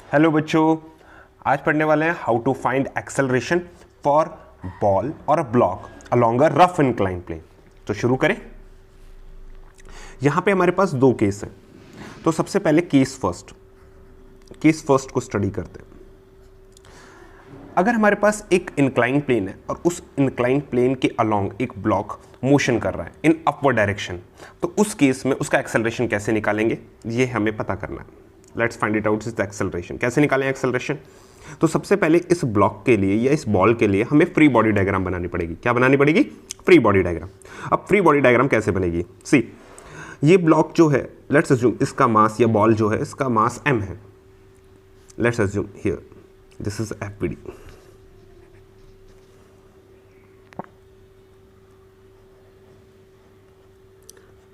Hello बच्चों, आज पढ़ने वाले हैं how to find acceleration for ball और a block along a rough incline plane. तो शुरू करें। यहां पे हमारे पास दो केस हैं, तो सबसे पहले केस फर्स्ट को स्टडी करते हैं। अगर हमारे पास एक इंक्लाइन प्लेन है और उस इंक्लाइन प्लेन के अलोंग एक ब्लॉक मोशन कर रहा है इन अपवर्ड डायरेक्शन, तो उस केस में उसका एक्सेलरेशन कैसे निकालेंगे ये हमें पता करना है। Let's find it out is the acceleration. कैसे निकालें एक्सेलरेशन? तो सबसे पहले इस ब्लॉक के लिए या इस बॉल के लिए हमें फ्री बॉडी डायग्राम बनानी पड़ेगी। क्या बनानी पड़ेगी? Free body diagram. अब फ्री बॉडी डायग्राम कैसे बनेगी? सी, ये ब्लॉक जो है, लेट्स अज्यूम इसका मास या बॉल जो है इसका मास m है। Let's assume here this is FBD।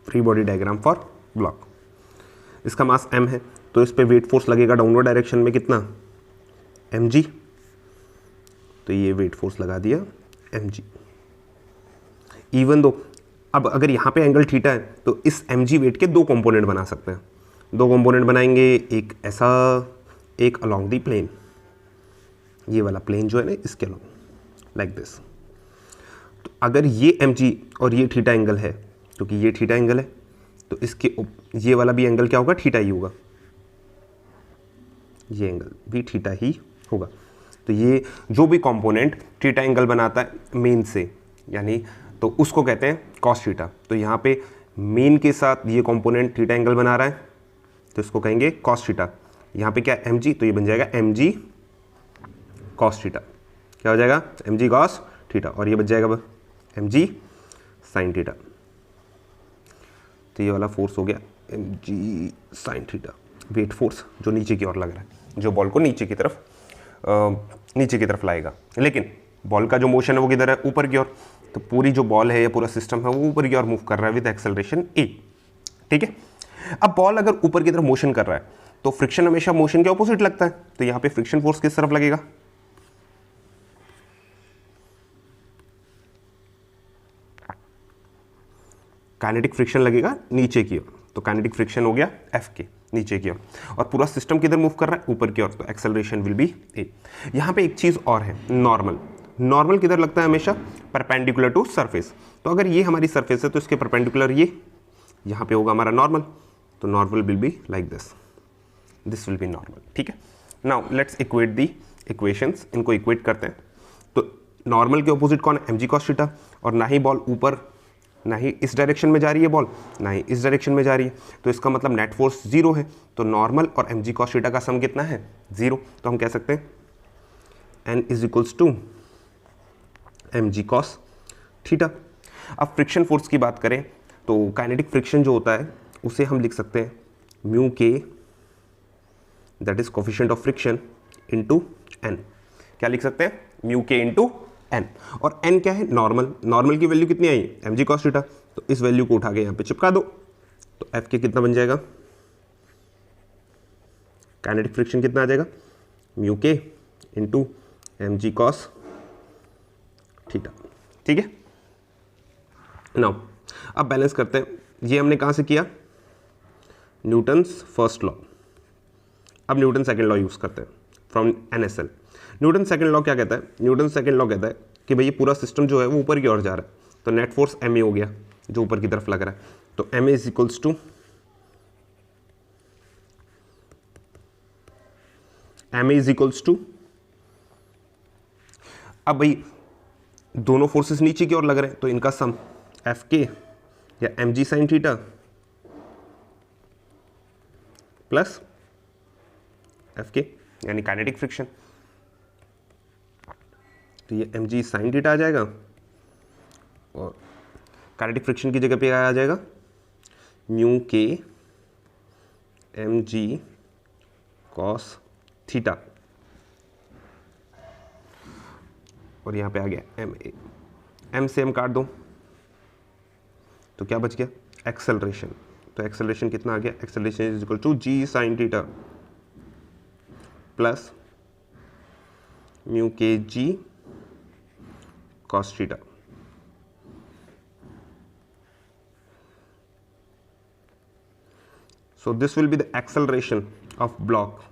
Free body diagram for block. इसका मास m है, तो इस पे वेट फोर्स लगेगा डाउनवर्ड डायरेक्शन में कितना? mg। तो ये वेट फोर्स लगा दिया mg। इवन दो अब अगर यहाँ पे एंगल थीटा है तो इस mg वेट के दो कंपोनेंट बना सकते हैं। दो कंपोनेंट बनाएंगे, एक ऐसा, एक अलोंग दी प्लेन। ये वाला प्लेन जो है ना इसके अलोंग लाइक दिस। तो अगर ये mg और ये थीटा एंगल है, क्योंकि ये थीटा एंगल है, तो इसके ये वाला भी एंगल क्या होगा? थीटा ही होगा। ये एंगल भी थीटा ही होगा। तो ये जो भी कंपोनेंट थीटा एंगल बनाता है मेन से, यानी तो उसको कहते हैं कॉस थीटा। तो यहाँ पे मेन के साथ ये कंपोनेंट थीटा एंगल बना रहा है, तो इसको कहेंगे कॉस थीटा। यहाँ पे क्या है? mg, तो ये बन जाएगा mg कॉस थीटा। क्या हो जाएगा? mg cos theta. और ये बच जाएगा mg साइन थीटा। तो ये वाला फोर्स हो गया mg sine theta, weight force जो नीचे की ओर लग रहा है, जो बॉल को नीचे की तरफ लाएगा। लेकिन बॉल का जो मोशन है वो किधर है? ऊपर की ओर। तो पूरी जो बॉल है या पूरा सिस्टम है वो ऊपर की ओर मूव कर रहा है विद एक्सेलरेशन a। ठीक है। अब बॉल अगर ऊपर की तरफ मोशन कर रहा है तो फ्रिक्शन हमेशा मोशन के ऑपोजिट लगता है। तो यहां पे फ्रिक्शन फोर्स किस तरफ लगेगा? काइनेटिक फ्रिक्शन लगेगा नीचे की ओर। तो काइनेटिक फ्रिक्शन हो गया F के नीचे की ओर, और पूरा सिस्टम किधर मूव कर रहा है? ऊपर की ओर। तो एक्सेलरेशन विल बी a। यहाँ पे एक चीज़ और है, नॉर्मल किधर लगता है? हमेशा परपेंडिकुलर टू सरफेस। तो अगर ये हमारी सरफेस है तो इसके परपेंडिकुलर ये यहाँ पे होगा हमारा नॉर्मल। तो normal will be like this will B normal. ठीक है। Now let's equate the equations. इनको इक्वेट करते हैं। तो नॉर्मल के ऑपोजिट कौन है? mg cos theta. और ना ही बॉल ऊपर, ना ही इस डायरेक्शन में जा रही है बॉल, ना ही इस डायरेक्शन में जा रही है। तो इसका मतलब नेट फोर्स 0 है। तो नॉर्मल और mg cos थीटा का सम कितना है? 0। तो हम कह सकते हैं n is equals to mg cos theta. अब फ्रिक्शन फोर्स की बात करें तो काइनेटिक फ्रिक्शन जो होता है उसे हम लिख सकते हैं म्यू के, that is coefficient of friction, into n। क्या लिख सकते हैं? Mu K into n। और n क्या है? नॉर्मल की वैल्यू कितनी आई? mg cos theta. तो इस वैल्यू को उठा के यहाँ पे चिपका दो। तो f के कितना बन जाएगा? काइनेटिक फ्रिक्शन कितना आ जाएगा? Mu K into mg cos theta. ठीक है। नाउ अब बैलेंस करते हैं। ये हमने कहाँ से किया? Newton's first law. अब न्यूटन सेकंड लॉ यूज़ करते हैं from NSL। Newton second law क्या कहता है? न्यूटन सेकंड लॉ कहता है कि भाई ये पूरा सिस्टम जो है वो ऊपर की ओर जा रहा है, तो नेट फोर्स ma हो गया जो ऊपर की तरफ लग रहा है। तो ma इज इक्वल्स टू अब भाई दोनों फोर्सेस नीचे की ओर लग रहे हैं, तो इनका सम एफ के या mg sign theta plus F के यानी काइनेटिक फ्रिक्शन। तो ये mg साइन थीटा आ जाएगा और काइनेटिक फ्रिक्शन की जगह पे आ जाएगा म्यू के mg cos थीटा, और यहाँ पे आ गया m से m काट दो तो क्या बच गया? एक्सेलरेशन। तो एक्सेलरेशन कितना आ गया? Acceleration is equal to g sine theta plus mu k g cos theta. So this will be the acceleration of block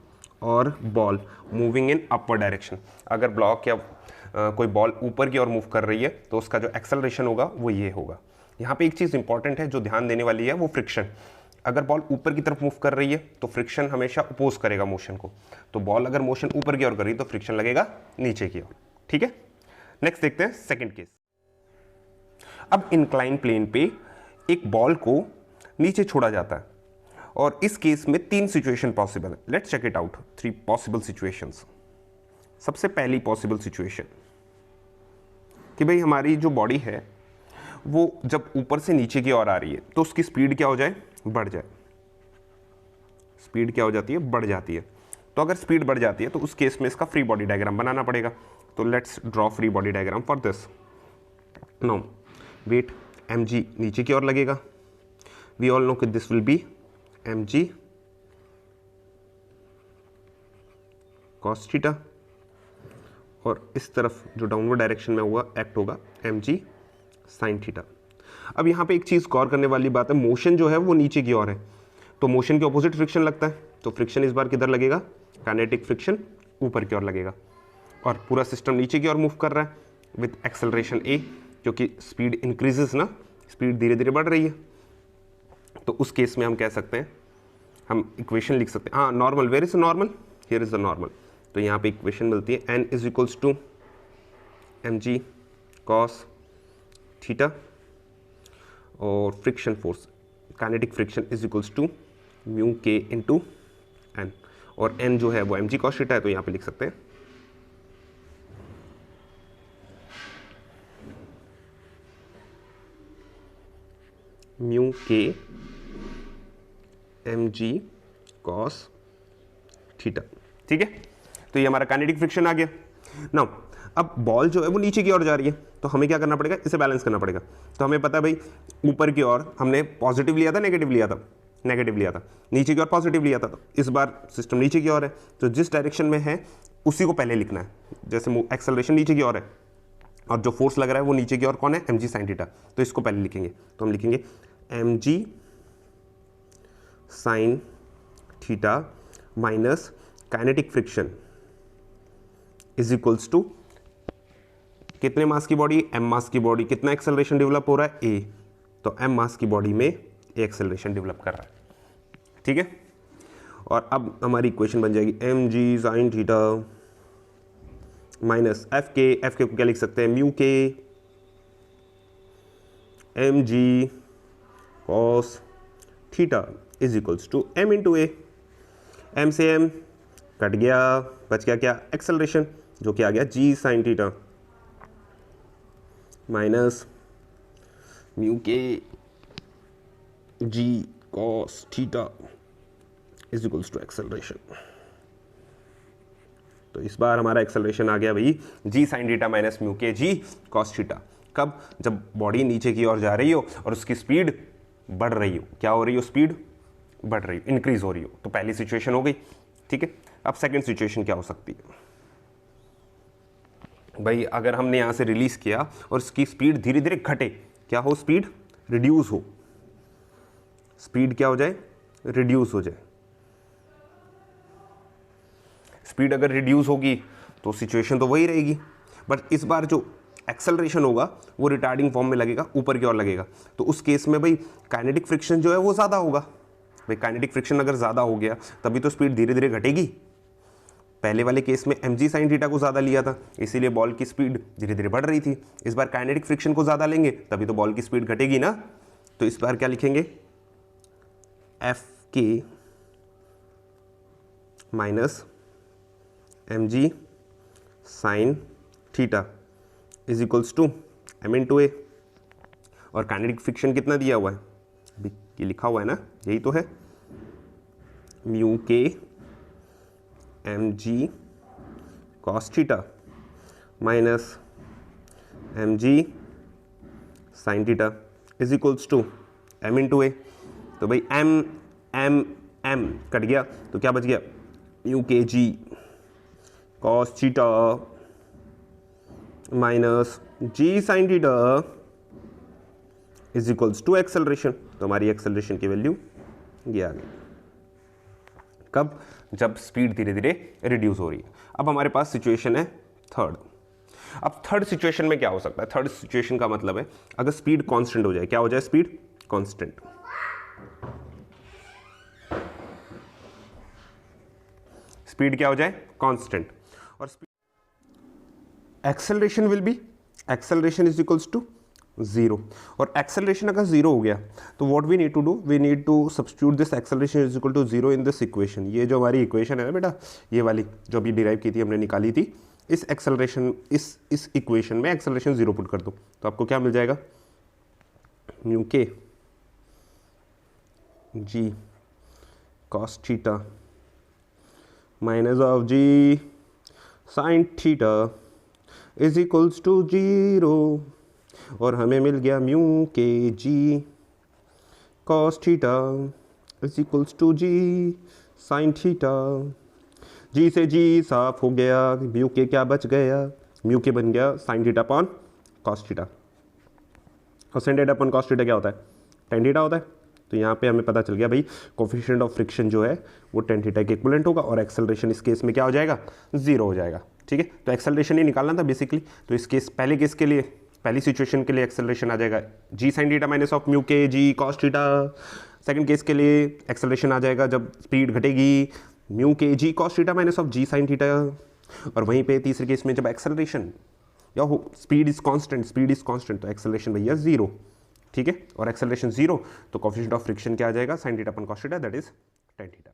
और ball moving in upward direction. अगर ब्लॉक या कोई बॉल ऊपर की ओर मूव कर रही है तो उसका जो एक्सेलरेशन होगा वो ये होगा। यहाँ पे एक चीज़ इंपॉर्टेंट है जो ध्यान देने वाली है, वो फ्रिक्शन। अगर बॉल ऊपर की तरफ मूव कर रही है तो फ्रिक्शन हमेशा अपोज करेगा मोशन को, तो बॉल अगर मोशन ऊपर की ओर कर रही है तो फ्रिक्शन लगेगा नीचे की ओर। ठीक है, नेक्स्ट देखते हैं सेकंड केस। अब इंक्लाइन प्लेन पे एक बॉल को नीचे छोड़ा जाता है और इस केस में 3 सिचुएशन पॉसिबल है। Let's check it out, 3 possible situations. सबसे पहली पॉसिबल सिचुएशन कि भाई हमारी जो बॉडी है वो जब ऊपर से नीचे की ओर आ रही है तो उसकी स्पीड क्या हो जाए, बढ़ जाए। स्पीड क्या हो जाती है, बढ़ जाती है। तो अगर स्पीड बढ़ जाती है तो उस केस में इसका फ्री बॉडी डायग्राम बनाना पड़ेगा। तो let's draw free body diagram for this. No wait, mg नीचे की ओर लगेगा। वी ऑल नो कि this will be mg cos theta, और इस तरफ जो डाउनवर्ड डायरेक्शन में हुआ एक्ट होगा mg sin थीटा। अब यहाँ पे एक चीज़ गौर करने वाली बात है, मोशन जो है वो नीचे की ओर है तो मोशन के ऑपोजिट फ्रिक्शन लगता है। तो फ्रिक्शन इस बार किधर लगेगा, काइनेटिक फ्रिक्शन ऊपर की ओर लगेगा, और पूरा सिस्टम नीचे की ओर मूव कर रहा है विद एक्सेलरेशन a, क्योंकि स्पीड इंक्रीजेस ना, स्पीड धीरे धीरे बढ़ रही है। तो उस केस में हम कह सकते हैं, हम इक्वेशन लिख सकते हैं, हाँ normal, where is normal, here is the normal. तो यहाँ पे इक्वेशन मिलती है n is equals to mg cos theta, और friction force kinetic friction is equals to mu K into N, और n जो है वो mg cos थीटा है, तो यहाँ पे लिख सकते हैं म्यू के mg cos थीटा। ठीक है, तो ये हमारा काइनेटिक फ्रिक्शन आ गया। नाउ अब बॉल जो है वो नीचे की ओर जा रही है तो हमें क्या करना पड़ेगा, इसे बैलेंस करना पड़ेगा। तो हमें पता है भाई ऊपर की ओर हमने पॉजिटिव लिया था, नेगेटिव लिया था, नेगेटिव लिया था, नीचे की ओर पॉजिटिव लिया था। तो इस बार सिस्टम नीचे की ओर है तो जिस डायरेक्शन में है उसी को पहले लिखना है। जैसे एक्सेलरेशन नीचे की ओर है और जो फोर्स लग रहा है वो नीचे की ओर कौन है, mg sin थीटा, तो इसको पहले लिखेंगे। तो हम लिखेंगे mg sin theta minus kinetic friction is equals to कितने मास की बॉडी, m मास की बॉडी, कितना एक्सेलरेशन डेवलप हो रहा है, a, तो m मास की बॉडी में a एक्सेलरेशन डेवलप कर रहा है। ठीक है, और अब हमारी इक्वेशन बन जाएगी mg sin theta minus f के को क्या लिख सकते हैं, म्यू के mg cos theta is equals to m into a. m से m कट गया, बच गया क्या, एक्सेलरेशन, जो कि आ गया g sin theta minus mu k g cos theta is equals to acceleration. तो इस बार हमारा एक्सेलरेशन आ गया भाई g sin theta minus mu k g cos theta. कब, जब बॉडी नीचे की ओर जा रही हो और उसकी स्पीड बढ़ रही हो, क्या हो रही हो, स्पीड बढ़ रही हो, इंक्रीज हो रही हो। तो पहली सिचुएशन हो गई। ठीक है, अब सेकंड सिचुएशन क्या हो सकती है भाई, अगर हमने यहाँ से रिलीज किया और इसकी स्पीड धीरे धीरे घटे, क्या हो, स्पीड रिड्यूस हो, स्पीड क्या हो जाए, रिड्यूस हो जाए। स्पीड अगर रिड्यूस होगी तो सिचुएशन तो वही रहेगी, बट इस बार जो एक्सेलरेशन होगा वो रिटार्डिंग फॉर्म में लगेगा, ऊपर की ओर लगेगा। तो उस केस में भाई काइनेटिक फ्रिक्शन जो है वो ज़्यादा होगा। भाई काइनेटिक फ्रिक्शन अगर ज़्यादा हो गया तभी तो स्पीड धीरे धीरे घटेगी। पहले वाले केस में mg sin थीटा को ज़्यादा लिया था, इसीलिए बॉल की स्पीड धीरे धीरे बढ़ रही थी। इस बार काइनेटिक फ्रिक्शन को ज़्यादा लेंगे तभी तो बॉल की स्पीड घटेगी ना। तो इस बार क्या लिखेंगे, F K minus mg sin theta is equals to m into A, और काइनेटिक फ्रिक्शन कितना दिया हुआ है, अभी ये लिखा हुआ है ना, यही तो है, म्यू के mg cos theta minus mg sin theta is equals to m into A. तो भाई m कट गया तो क्या बच गया, म्यू के g cos theta minus g sin theta is equals to acceleration. तो हमारी एक्सेलरेशन की वैल्यू ये आ गई। कब, जब स्पीड धीरे धीरे रिड्यूस हो रही है। अब हमारे पास सिचुएशन है थर्ड। अब थर्ड सिचुएशन में क्या हो सकता है? थर्ड सिचुएशन का मतलब है अगर स्पीड कांस्टेंट हो जाए, क्या हो जाए? Speed constant. स्पीड क्या हो जाए? कांस्टेंट। और speed acceleration will be, acceleration is equals to zero. और एक्सेलरेशन अगर जीरो हो गया तो what we need to do, we need to substitute this acceleration is equal to zero in this equation. ये जो हमारी इक्वेशन है ना बेटा, ये वाली जो अभी डिराइव की थी, हमने निकाली थी, इस एक्सेलरेशन इस इक्वेशन में एक्सेलरेशन जीरो पुट कर दो तो आपको क्या मिल जाएगा? म्यू के G cos theta minus of G sine theta is equals to zero. और हमें मिल गया म्यू के G cos theta is equals to G sine theta. G से जी साफ हो गया, म्यू के क्या बच गया? म्यू के बन गया sine theta upon cos theta. और sine theta upon cos theta क्या होता है? टेन थीटा होता है। तो यहाँ पे हमें पता चल गया भाई कोफिशिएंट ऑफ फ्रिक्शन जो है वो टेन थीटा के इक्विवेलेंट होगा और एक्सेलरेशन इस केस में क्या हो जाएगा? जीरो हो जाएगा। ठीक है, तो एक्सेलरेशन ही निकालना था बेसिकली। तो इस केस पहले केस के लिए, पहली सिचुएशन के लिए एक्सेलरेशन आ जाएगा G sine theta minus of mu के G cos theta. Second case के लिए एक्सेलरेशन आ जाएगा जब स्पीड घटेगी, म्यू के G cos theta minus of G sine theta. और वहीं पे तीसरे केस में जब एक्सेलरेशन या हो स्पीड इज कांस्टेंट तो एक्सेलरेशन भैया जीरो। ठीक है, और एक्सेलरेशन जीरो तो कोफिशिएंट ऑफ फ्रिक्शन क्या आ जाएगा? Sine theta upon cos theta, that is tan theta.